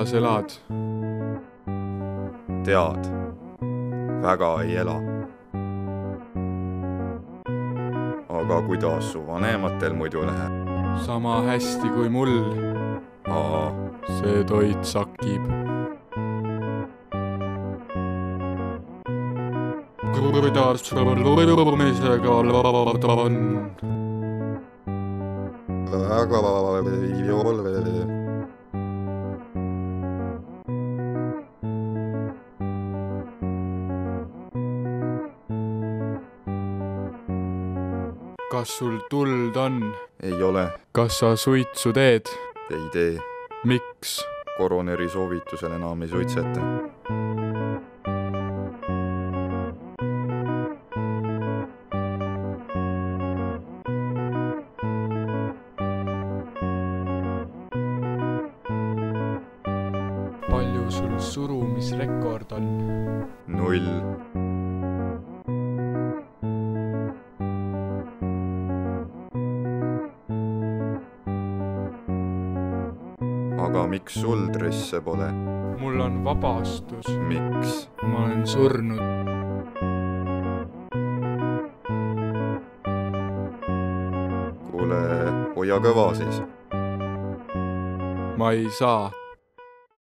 kuidas elad? Tead, väga ei ela. Aga kuidas su vanematel muidu läheb? Sama hästi kui mul. See toit sakib. Kuidas lugemisega lood on? Väga ei ole. Kas sul tuld on? Ei ole. Kas sa suitsu teed? Ei tee. Miks? Koroneri soovitusel enam ei suitseta. Palju sul surumisrekord on? 0. Aga miks sul dresse pole? Mul on vabastus. Miks? Ma olen surnud. Kuule, hoia kõva siis. Ma ei saa.